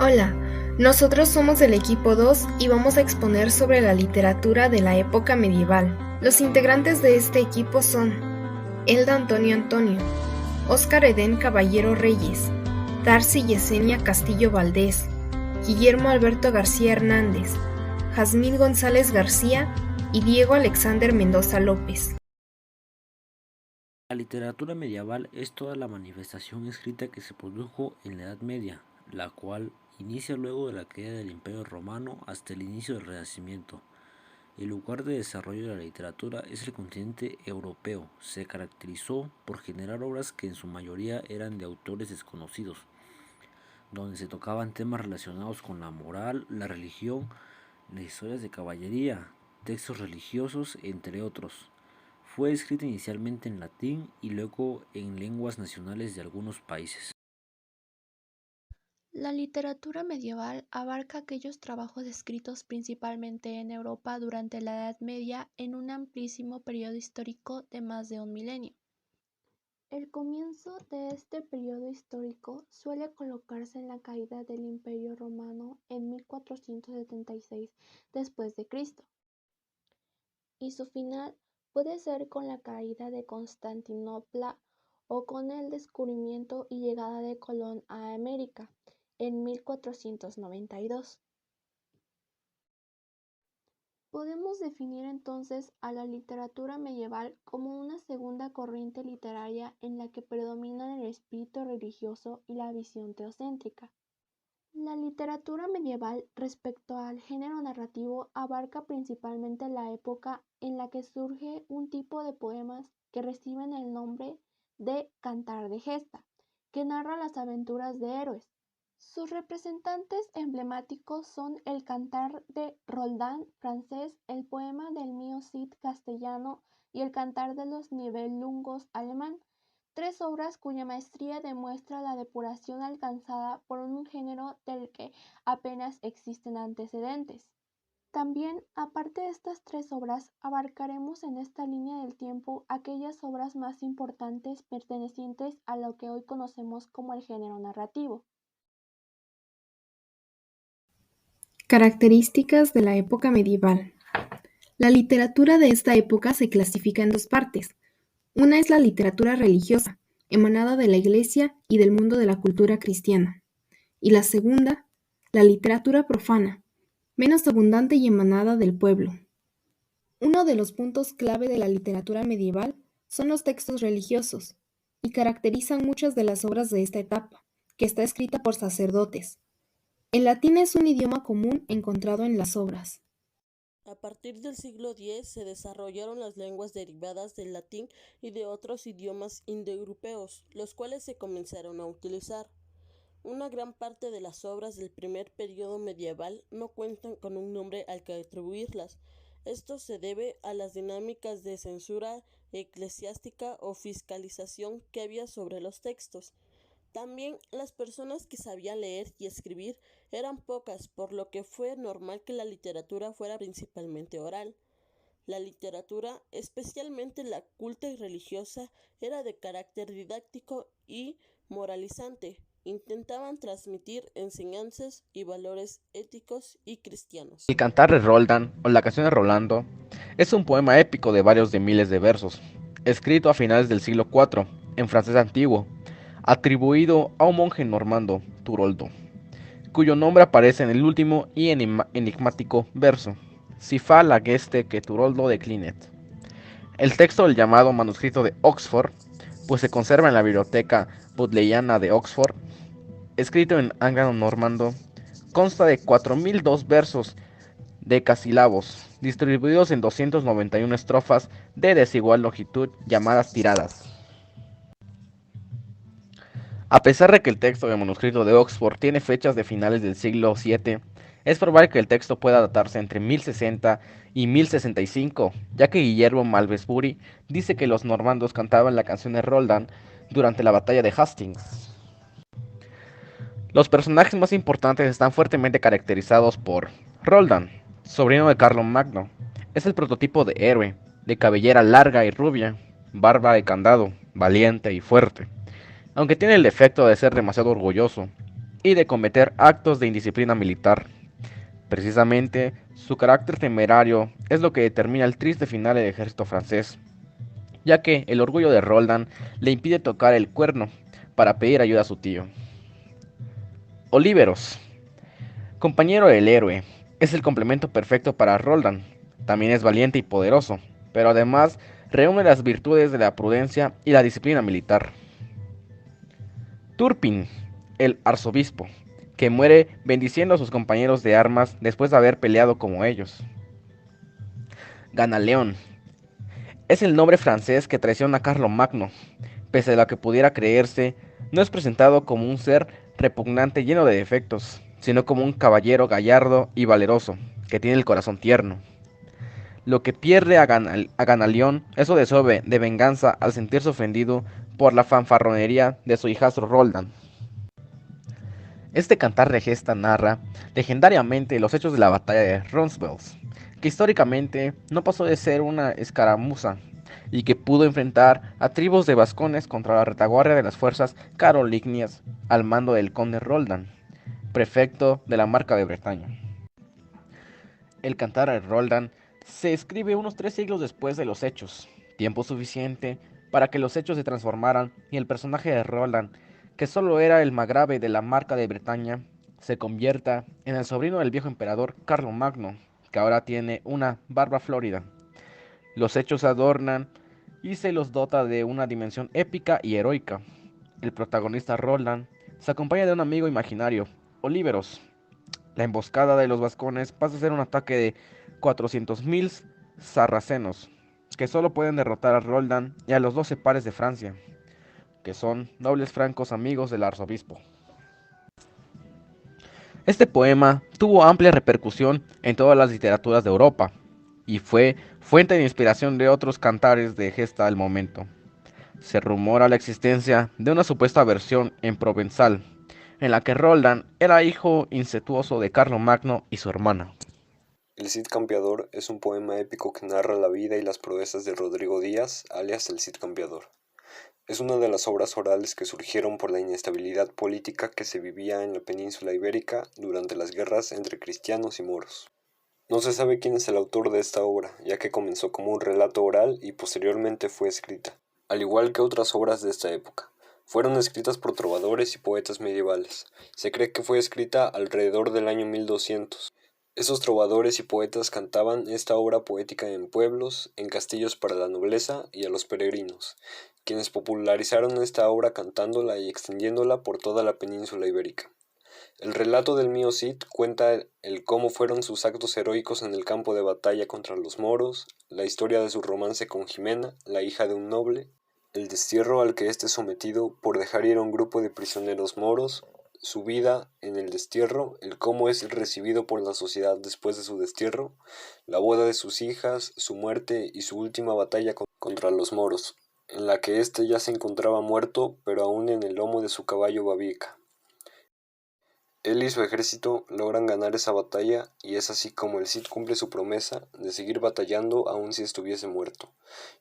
Hola, nosotros somos del equipo 2 y vamos a exponer sobre la literatura de la época medieval. Los integrantes de este equipo son Elda Antonio Antonio, Óscar Edén Caballero Reyes, Darcy Yesenia Castillo Valdés, Guillermo Alberto García Hernández, Jazmín González García y Diego Alexander Mendoza López. La literatura medieval es toda la manifestación escrita que se produjo en la Edad Media, la cual inicia luego de la caída del Imperio Romano hasta el inicio del Renacimiento. El lugar de desarrollo de la literatura es el continente europeo. Se caracterizó por generar obras que en su mayoría eran de autores desconocidos, donde se tocaban temas relacionados con la moral, la religión, las historias de caballería, textos religiosos, entre otros. Fue escrita inicialmente en latín y luego en lenguas nacionales de algunos países. La literatura medieval abarca aquellos trabajos escritos principalmente en Europa durante la Edad Media en un amplísimo periodo histórico de más de un milenio. El comienzo de este periodo histórico suele colocarse en la caída del Imperio Romano en 1476 después de Cristo, y su final puede ser con la caída de Constantinopla o con el descubrimiento y llegada de Colón a América en 1492. Podemos definir entonces a la literatura medieval como una segunda corriente literaria en la que predominan el espíritu religioso y la visión teocéntrica. La literatura medieval respecto al género narrativo abarca principalmente la época en la que surge un tipo de poemas que reciben el nombre de cantar de gesta, que narra las aventuras de héroes. Sus representantes emblemáticos son el Cantar de Roldán francés, el poema del Mío Cid castellano y el Cantar de los Nibelungos alemán, tres obras cuya maestría demuestra la depuración alcanzada por un género del que apenas existen antecedentes. También, aparte de estas tres obras, abarcaremos en esta línea del tiempo aquellas obras más importantes pertenecientes a lo que hoy conocemos como el género narrativo. Características de la época medieval. La literatura de esta época se clasifica en dos partes. Una es la literatura religiosa, emanada de la Iglesia y del mundo de la cultura cristiana. Y la segunda, la literatura profana, menos abundante y emanada del pueblo. Uno de los puntos clave de la literatura medieval son los textos religiosos, y caracterizan muchas de las obras de esta etapa, que está escrita por sacerdotes. El latín es un idioma común encontrado en las obras. A partir del siglo X se desarrollaron las lenguas derivadas del latín y de otros idiomas indoeuropeos, los cuales se comenzaron a utilizar. Una gran parte de las obras del primer periodo medieval no cuentan con un nombre al que atribuirlas. Esto se debe a las dinámicas de censura eclesiástica o fiscalización que había sobre los textos. También las personas que sabían leer y escribir eran pocas, por lo que fue normal que la literatura fuera principalmente oral. La literatura, especialmente la culta y religiosa, era de carácter didáctico y moralizante. Intentaban transmitir enseñanzas y valores éticos y cristianos. El Cantar de Roldán o la canción de Rolando es un poema épico de varios de miles de versos, escrito a finales del siglo IV en francés antiguo, atribuido a un monje normando, Turoldo, cuyo nombre aparece en el último y enigmático verso, Si fa la geste que Turoldo declinet. El texto del llamado manuscrito de Oxford, pues se conserva en la biblioteca bodleiana de Oxford, escrito en ánglo-normando, consta de 4002 versos decasílabos, distribuidos en 291 estrofas de desigual longitud llamadas tiradas. A pesar de que el texto del manuscrito de Oxford tiene fechas de finales del siglo VII, es probable que el texto pueda datarse entre 1060 y 1065, ya que Guillermo Malmesbury dice que los normandos cantaban la canción de Roldán durante la batalla de Hastings. Los personajes más importantes están fuertemente caracterizados por Roldán, sobrino de Carlomagno. Es el prototipo de héroe, de cabellera larga y rubia, barba de candado, valiente y fuerte, aunque tiene el defecto de ser demasiado orgulloso. y de cometer actos de indisciplina militar. Precisamente, su carácter temerario es lo que determina el triste final del ejército francés, ya que el orgullo de Roldan le impide tocar el cuerno para pedir ayuda a su tío. Olíveros, compañero del héroe, es el complemento perfecto para Roldan. También es valiente y poderoso, pero además reúne las virtudes de la prudencia y la disciplina militar. Turpin, el arzobispo, que muere bendiciendo a sus compañeros de armas después de haber peleado como ellos. Ganaleón, es el noble francés que traiciona a Carlomagno. Pese a lo que pudiera creerse, no es presentado como un ser repugnante lleno de defectos, sino como un caballero gallardo y valeroso, que tiene el corazón tierno. Lo que pierde a Ganaleón es su deseo de venganza al sentirse ofendido por la fanfarronería de su hijastro Roldan. Este cantar de gesta narra legendariamente los hechos de la batalla de Roncesvalles, que históricamente no pasó de ser una escaramuza y que pudo enfrentar a tribus de vascones contra la retaguardia de las fuerzas carolingias al mando del conde Roldan, prefecto de la Marca de Bretaña. El cantar de Roldan se escribe unos 3 siglos después de los hechos, tiempo suficiente para que los hechos se transformaran y el personaje de Roldan, que solo era el margrave de la Marca de Bretaña, se convierta en el sobrino del viejo emperador Carlomagno, que ahora tiene una barba florida. Los hechos se adornan y se los dota de una dimensión épica y heroica. El protagonista Roldan se acompaña de un amigo imaginario, Olíveros. La emboscada de los vascones pasa a ser un ataque de 400.000 sarracenos, que solo pueden derrotar a Roldan y a los 12 pares de Francia, que son nobles francos amigos del arzobispo. Este poema tuvo amplia repercusión en todas las literaturas de Europa y fue fuente de inspiración de otros cantares de gesta del momento. Se rumora la existencia de una supuesta versión en provenzal, en la que Roldan era hijo incestuoso de Carlomagno y su hermana. El Cid Campeador es un poema épico que narra la vida y las proezas de Rodrigo Díaz, alias el Cid Campeador. Es una de las obras orales que surgieron por la inestabilidad política que se vivía en la península ibérica durante las guerras entre cristianos y moros. No se sabe quién es el autor de esta obra, ya que comenzó como un relato oral y posteriormente fue escrita, al igual que otras obras de esta época. Fueron escritas por trovadores y poetas medievales. Se cree que fue escrita alrededor del año 1200. Esos trovadores y poetas cantaban esta obra poética en pueblos, en castillos para la nobleza y a los peregrinos, quienes popularizaron esta obra cantándola y extendiéndola por toda la península ibérica. El relato del Mío Cid cuenta el cómo fueron sus actos heroicos en el campo de batalla contra los moros, la historia de su romance con Jimena, la hija de un noble, el destierro al que éste es sometido por dejar ir a un grupo de prisioneros moros, su vida en el destierro, el cómo es recibido por la sociedad después de su destierro, la boda de sus hijas, su muerte y su última batalla contra los moros, en la que éste ya se encontraba muerto, pero aún en el lomo de su caballo Babieca. Él y su ejército logran ganar esa batalla y es así como el Cid cumple su promesa de seguir batallando aun si estuviese muerto.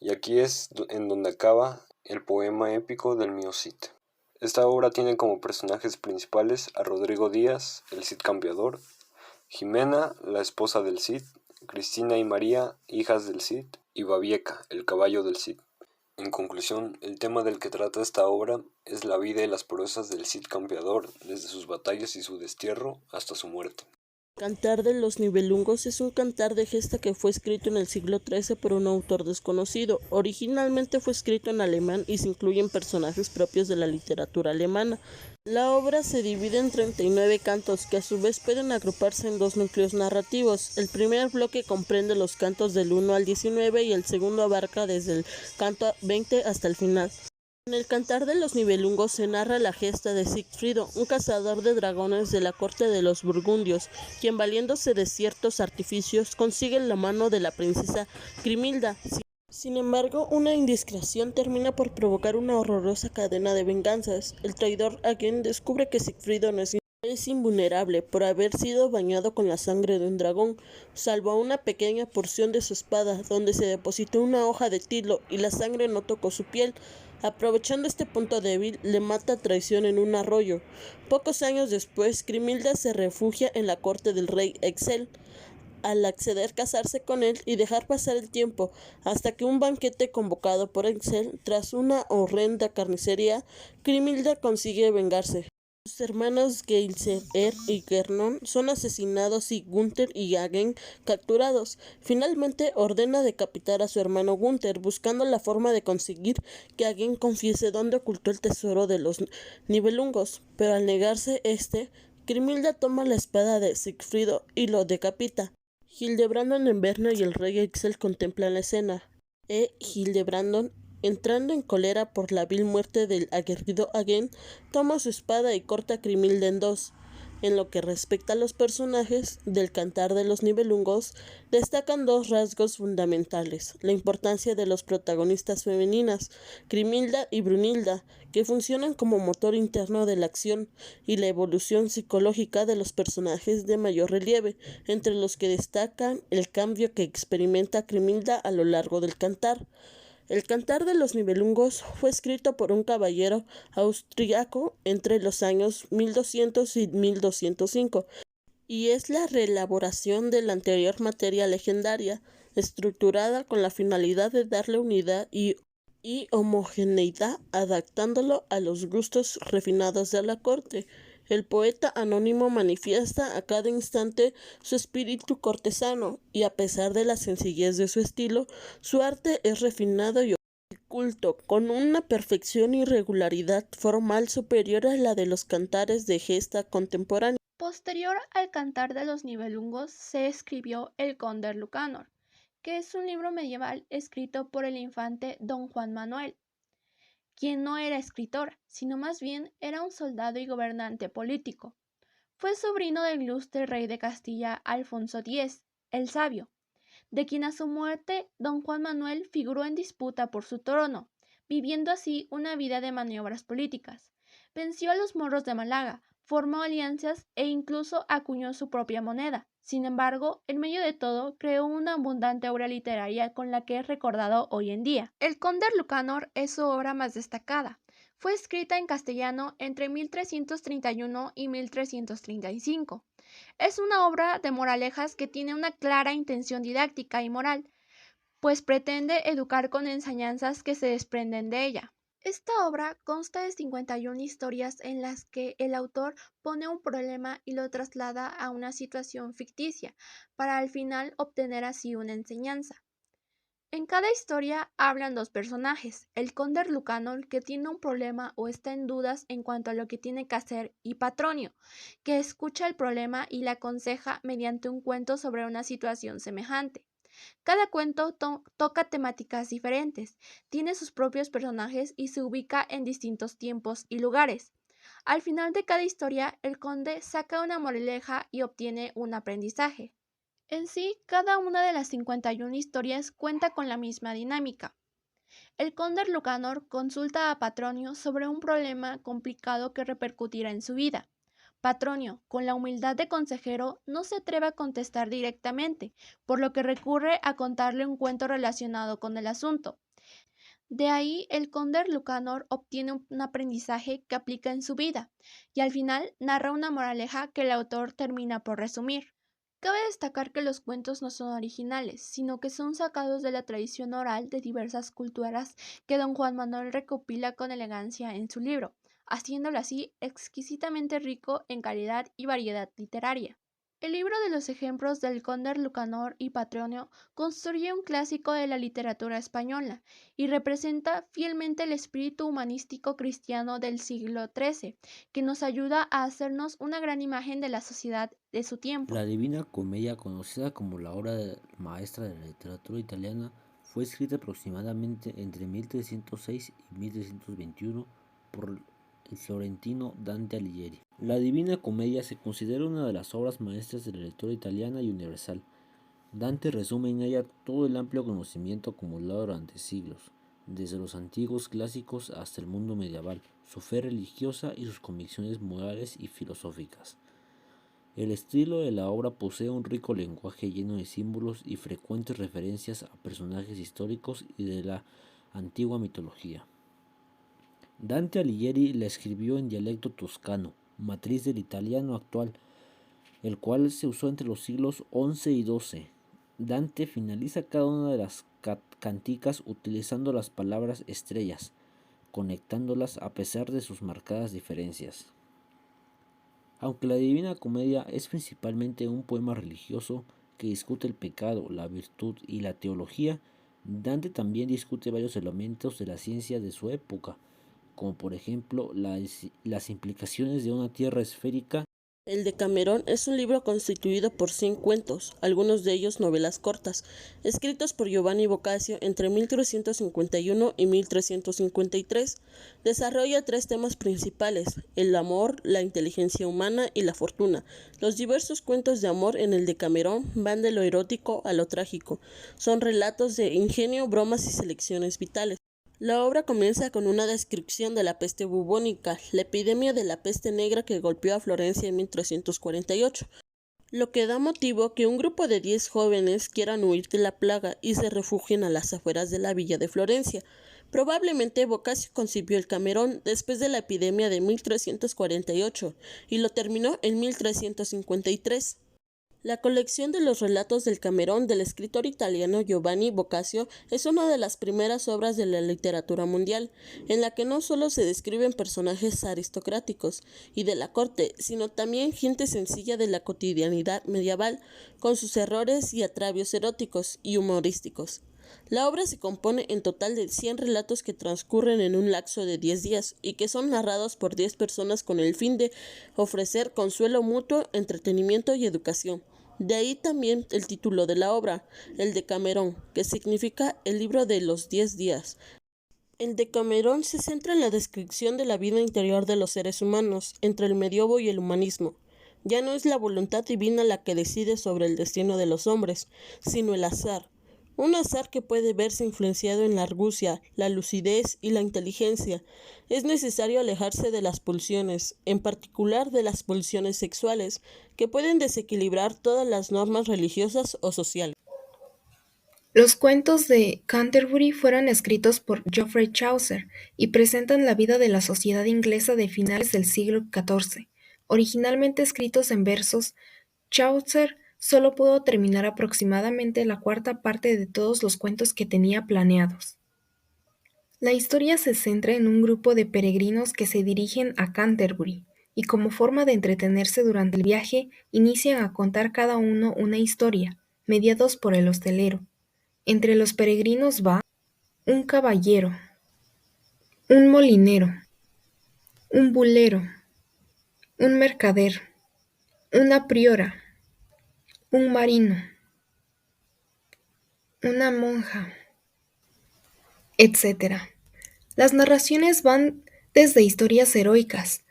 Y aquí es en donde acaba el poema épico del Mío Cid. Esta obra tiene como personajes principales a Rodrigo Díaz, el Cid Campeador, Jimena, la esposa del Cid, Cristina y María, hijas del Cid, y Babieca, el caballo del Cid. En conclusión, el tema del que trata esta obra es la vida y las proezas del Cid Campeador, desde sus batallas y su destierro hasta su muerte. Cantar de los Nibelungos es un cantar de gesta que fue escrito en el siglo XIII por un autor desconocido. Originalmente fue escrito en alemán y se incluyen personajes propios de la literatura alemana. La obra se divide en 39 cantos, que a su vez pueden agruparse en 2 núcleos narrativos. El primer bloque comprende los cantos del 1 al 19 y el segundo abarca desde el canto 20 hasta el final. En el Cantar de los Nibelungos se narra la gesta de Sigfrido, un cazador de dragones de la corte de los burgundios, quien valiéndose de ciertos artificios consigue la mano de la princesa Grimilda. Sin embargo, una indiscreción termina por provocar una horrorosa cadena de venganzas. El traidor Hagen descubre que Sigfrido no es Es invulnerable por haber sido bañado con la sangre de un dragón, salvo a una pequeña porción de su espada, donde se depositó una hoja de tilo y la sangre no tocó su piel. Aprovechando este punto débil, le mata a traición en un arroyo. Pocos años después, Crimilda se refugia en la corte del rey Excel, al acceder a casarse con él y dejar pasar el tiempo, hasta que un banquete convocado por Excel, tras una horrenda carnicería, Crimilda consigue vengarse. Sus hermanos Geiselher y Gernon son asesinados y Gunther y Hagen capturados. Finalmente ordena decapitar a su hermano Gunther, buscando la forma de conseguir que Hagen confiese dónde ocultó el tesoro de los Nibelungos, pero al negarse Grimilda toma la espada de Sigfrido y lo decapita. Hildebrandon en Berna y el rey Excel contemplan la escena. Hildebrandon, entrando en cólera por la vil muerte del aguerrido Hagen, toma su espada y corta a Crimilda en dos. En lo que respecta a los personajes del Cantar de los Nibelungos, destacan dos rasgos fundamentales: la importancia de los protagonistas femeninas, Crimilda y Brunilda, que funcionan como motor interno de la acción, y la evolución psicológica de los personajes de mayor relieve, entre los que destacan el cambio que experimenta Crimilda a lo largo del Cantar. El Cantar de los Nibelungos fue escrito por un caballero austriaco entre los años 1200 y 1205 y es la reelaboración de la anterior materia legendaria, estructurada con la finalidad de darle unidad y homogeneidad, adaptándolo a los gustos refinados de la corte. El poeta anónimo manifiesta a cada instante su espíritu cortesano, y a pesar de la sencillez de su estilo, su arte es refinado y culto, con una perfección y regularidad formal superior a la de los cantares de gesta contemporánea. Posterior al Cantar de los Nibelungos se escribió el Conde Lucanor, que es un libro medieval escrito por el infante Don Juan Manuel, quien no era escritor, sino más bien era un soldado y gobernante político. Fue sobrino del ilustre rey de Castilla Alfonso X, el Sabio, de quien a su muerte Don Juan Manuel figuró en disputa por su trono, viviendo así una vida de maniobras políticas. Venció a los moros de Málaga, formó alianzas e incluso acuñó su propia moneda. Sin embargo, en medio de todo, creó una abundante obra literaria con la que es recordado hoy en día. El Conde Lucanor es su obra más destacada. Fue escrita en castellano entre 1331 y 1335. Es una obra de moralejas que tiene una clara intención didáctica y moral, pues pretende educar con enseñanzas que se desprenden de ella. Esta obra consta de 51 historias en las que el autor pone un problema y lo traslada a una situación ficticia, para al final obtener así una enseñanza. En cada historia hablan dos personajes: el conde Lucanor, que tiene un problema o está en dudas en cuanto a lo que tiene que hacer, y Patronio, que escucha el problema y le aconseja mediante un cuento sobre una situación semejante. Cada cuento toca temáticas diferentes, tiene sus propios personajes y se ubica en distintos tiempos y lugares. Al final de cada historia, el conde saca una moraleja y obtiene un aprendizaje. En sí, cada una de las 51 historias cuenta con la misma dinámica. El conde Lucanor consulta a Patronio sobre un problema complicado que repercutirá en su vida. Patronio, con la humildad de consejero, no se atreve a contestar directamente, por lo que recurre a contarle un cuento relacionado con el asunto. De ahí el conde Lucanor obtiene un aprendizaje que aplica en su vida, y al final narra una moraleja que el autor termina por resumir. Cabe destacar que los cuentos no son originales, sino que son sacados de la tradición oral de diversas culturas que don Juan Manuel recopila con elegancia en su libro, haciéndolo así exquisitamente rico en calidad y variedad literaria. El libro de los ejemplos del Conde Lucanor y Patronio construye un clásico de la literatura española y representa fielmente el espíritu humanístico cristiano del siglo XIII, que nos ayuda a hacernos una gran imagen de la sociedad de su tiempo. La Divina Comedia, conocida como la obra maestra de la literatura italiana, fue escrita aproximadamente entre 1306 y 1321 por el florentino Dante Alighieri. La Divina Comedia se considera una de las obras maestras de la literatura italiana y universal. Dante resume en ella todo el amplio conocimiento acumulado durante siglos, desde los antiguos clásicos hasta el mundo medieval, su fe religiosa y sus convicciones morales y filosóficas. El estilo de la obra posee un rico lenguaje lleno de símbolos y frecuentes referencias a personajes históricos y de la antigua mitología. Dante Alighieri la escribió en dialecto toscano, matriz del italiano actual, el cual se usó entre los siglos XI y XII. Dante finaliza cada una de las canticas utilizando las palabras estrellas, conectándolas a pesar de sus marcadas diferencias. Aunque la Divina Comedia es principalmente un poema religioso que discute el pecado, la virtud y la teología, Dante también discute varios elementos de la ciencia de su época, como por ejemplo las implicaciones de una tierra esférica. El Decamerón es un libro constituido por 100 cuentos, algunos de ellos novelas cortas, escritos por Giovanni Boccaccio entre 1351 y 1353. Desarrolla 3 temas principales: el amor, la inteligencia humana y la fortuna. Los diversos cuentos de amor en el Decamerón van de lo erótico a lo trágico. Son relatos de ingenio, bromas y selecciones vitales. La obra comienza con una descripción de la peste bubónica, la epidemia de la peste negra que golpeó a Florencia en 1348, lo que da motivo que un grupo de 10 jóvenes quieran huir de la plaga y se refugien a las afueras de la villa de Florencia. Probablemente Boccaccio concibió el Camerón después de la epidemia de 1348 y lo terminó en 1353. La colección de los relatos del Camerón del escritor italiano Giovanni Boccaccio es una de las primeras obras de la literatura mundial, en la que no solo se describen personajes aristocráticos y de la corte, sino también gente sencilla de la cotidianidad medieval, con sus errores y atravios eróticos y humorísticos. La obra se compone en total de 100 relatos que transcurren en un lapso de 10 días y que son narrados por 10 personas con el fin de ofrecer consuelo mutuo, entretenimiento y educación. De ahí también el título de la obra, el Decamerón, que significa el libro de los 10 días. El Decamerón se centra en la descripción de la vida interior de los seres humanos, entre el medievo y el humanismo. Ya no es la voluntad divina la que decide sobre el destino de los hombres, sino el azar. Un azar que puede verse influenciado en la argucia, la lucidez y la inteligencia. Es necesario alejarse de las pulsiones, en particular de las pulsiones sexuales, que pueden desequilibrar todas las normas religiosas o sociales. Los cuentos de Canterbury fueron escritos por Geoffrey Chaucer y presentan la vida de la sociedad inglesa de finales del siglo XIV. Originalmente escritos en versos, Chaucer solo pudo terminar aproximadamente la cuarta parte de todos los cuentos que tenía planeados. La historia se centra en un grupo de peregrinos que se dirigen a Canterbury y como forma de entretenerse durante el viaje inician a contar cada uno una historia, mediados por el hostelero. Entre los peregrinos va un caballero, un molinero, un bulero, un mercader, una priora, un marino, una monja, etc. Las narraciones van desde historias heroicas,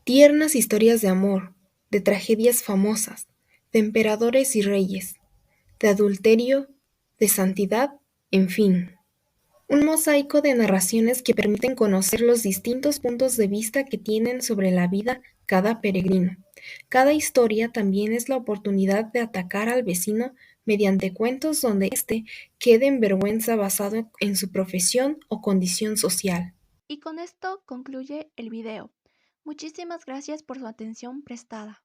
tiernas historias de amor, de tragedias famosas, de emperadores y reyes, de adulterio, de santidad, en fin. Un mosaico de narraciones que permiten conocer los distintos puntos de vista que tienen sobre la vida cada peregrino. Cada historia también es la oportunidad de atacar al vecino mediante cuentos donde éste quede en vergüenza basado en su profesión o condición social. Y con esto concluye el video. Muchísimas gracias por su atención prestada.